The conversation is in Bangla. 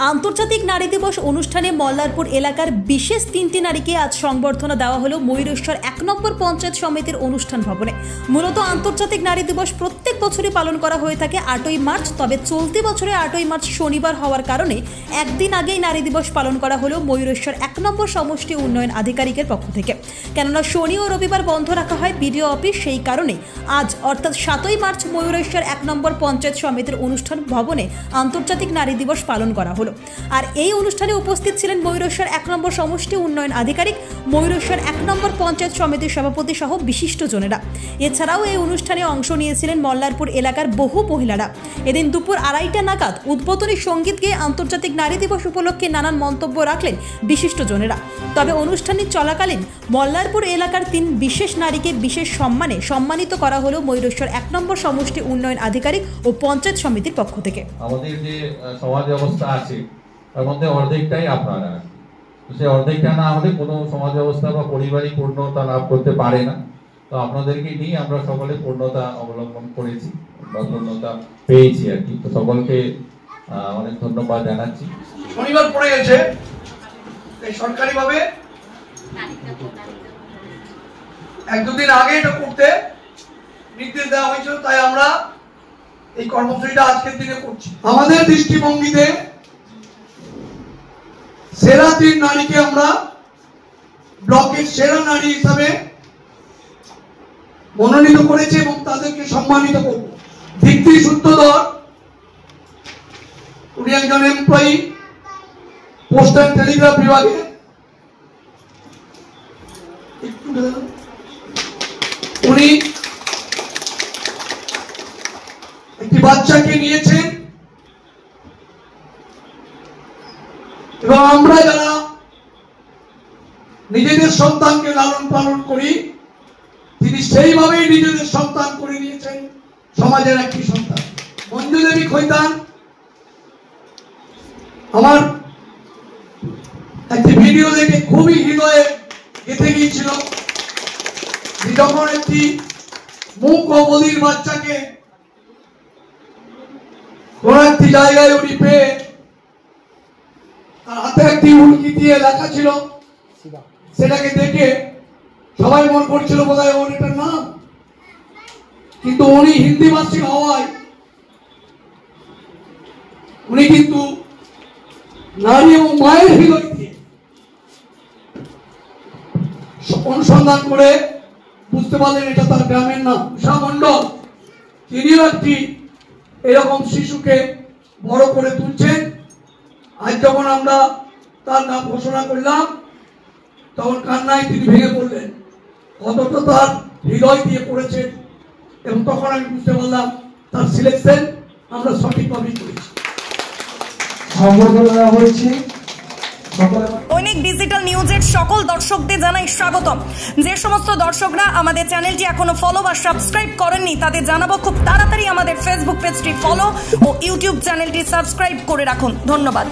আন্তর্জাতিক নারী দিবস অনুষ্ঠানে মল্লারপুর এলাকার বিশেষ 3টি নারীকে আজ সংবর্ধনা দেওয়া হলো ময়ূরেশ্বর 1 নম্বর পঞ্চায়েত সমিতির অনুষ্ঠান ভবনে। মূলত আন্তর্জাতিক নারী দিবস প্রত্যেক বছরই পালন করা হয়ে থাকে 8ই মার্চ, তবে চলতি বছরে 8ই মার্চ শনিবার হওয়ার কারণে একদিন আগেই নারী দিবস পালন করা হলো ময়ূরেশ্বর 1 নম্বর সমষ্টি উন্নয়ন আধিকারিকের পক্ষ থেকে। কেননা শনি ও রবিবার বন্ধ রাখা হয় বিডিও অফিস, সেই কারণে আজ অর্থাৎ 7ই মার্চ ময়ূরেশ্বর 1 নম্বর পঞ্চায়েত সমিতির অনুষ্ঠান ভবনে আন্তর্জাতিক নারী দিবস পালন করা হলো। আর এই অনুষ্ঠানে উপস্থিত ছিলেন ময়ূরেশ্বর 1 নম্বর সমষ্টি উন্নয়ন আধিকারিক, ময়ূরেশ্বর 1 নম্বর পঞ্চায়েত সমিতির সভাপতি সহ বিশিষ্টজনেরা। এছাড়াও এই অনুষ্ঠানে অংশ নিয়েছিলেন মল্লারপুর এলাকার বহু মহিলারা। এদিন দুপুর 2:30টা নাগাদ উদ্বোধনী সঙ্গীত গেয়ে আন্তর্জাতিক নারী দিবস উপলক্ষে নানান মন্তব্য রাখলেন বিশিষ্টজনেরা। তবে অনুষ্ঠানটি চলাকালীন মল্লারপুর এলাকার 3 বিশেষ নারীকে বিশেষ সম্মানে সম্মানিত করা হলো ময়ূরেশ্বর 1 নম্বর সমষ্টি উন্নয়ন আধিকারিক ও পঞ্চায়েত সমিতির পক্ষ থেকে। আমাদের যে সমাজ ব্যবস্থা আছে তার মধ্যে অর্ধেকটাই আপনারা, সেই অর্ধেকটা না হলে কোনো সমাজ ব্যবস্থা বা পরিবারই পূর্ণতা লাভ করতে পারে না। তো আপনাদেরকে নিয়ে আমরা সকলে পূর্ণতা অবলম্বন করেছি বা পূর্ণতা পেয়েছি আর কি। তো সকলকে অনেক ধন্যবাদ জানাচ্ছি। শনিবার পড়ে গেছে, সরকারিভাবে 1-2 দিন আগে এটা করতে নির্দেশ দেওয়া হয়েছিল, তাই আমরা এই কর্মসূচিটা আজকের দিনে করছি। আমাদের দৃষ্টিভঙ্গিতে সেরা 3 নারীকে আমরা ব্লকের সেরা নারী হিসাবে মনোনীত করেছি এবং তাদেরকে সম্মানিত করব। দীপ্তি সূত্রধর, উনি একজন এমপ্লয়ি পোস্ট অ্যান্ড টেলিগ্রাফ বিভাগে। উনি একটি বাচ্চাকে নিয়েছেন এবং আমরা যারা নিজেদের সন্তানকে লালন পালন করি, তিনি সেইভাবেই নিজেদের সন্তান করে নিয়েছেন সমাজের একটি সন্তান। মঞ্জু দেবী খৈতান আমার একটি ভিডিও দেখে খুবই হৃদয়ে গেঁথে গিয়েছিল। যখন একটি মুখ ও বধির বাচ্চাকে কোন একটি জায়গায় উনি পেয়ে তার হাতে একটি উল্কি দিয়ে লেখা ছিল, সেটাকে দেখে সবাই মনে করছিল বোধহয় ওর এটার নাম, কিন্তু উনি হিন্দি ভাষী হওয়ায় উনি কিন্তু নারী এবং মায়ের হৃদয় দিয়ে অনুসন্ধান করে বুঝতে পারলেন এটা তার গ্রামের নাম উষা মণ্ডল। তিনিও একটি এরকম শিশুকে বড় করে তুলছেন। আজ যখন আমরা তার নাম ঘোষণা করলাম তখন কান্নায় তিনি ভেঙে পড়লেন, কতটা তার হৃদয় দিয়ে পড়েছেন, এবং তখন আমি বুঝতে পারলাম তার সিলেকশন আমরা সঠিকভাবেই করেছি। দৈনিক ডিজিটাল নিউজের সকল দর্শকদের জানাই স্বাগতম। যে সমস্ত দর্শকরা আমাদের চ্যানেলটি এখনো ফলো বা সাবস্ক্রাইব করেননি তাদের জানাবো খুব তাড়াতাড়ি আমাদের ফেসবুক পেজটি ফলো ও ইউটিউব চ্যানেলটি সাবস্ক্রাইব করে রাখুন। ধন্যবাদ।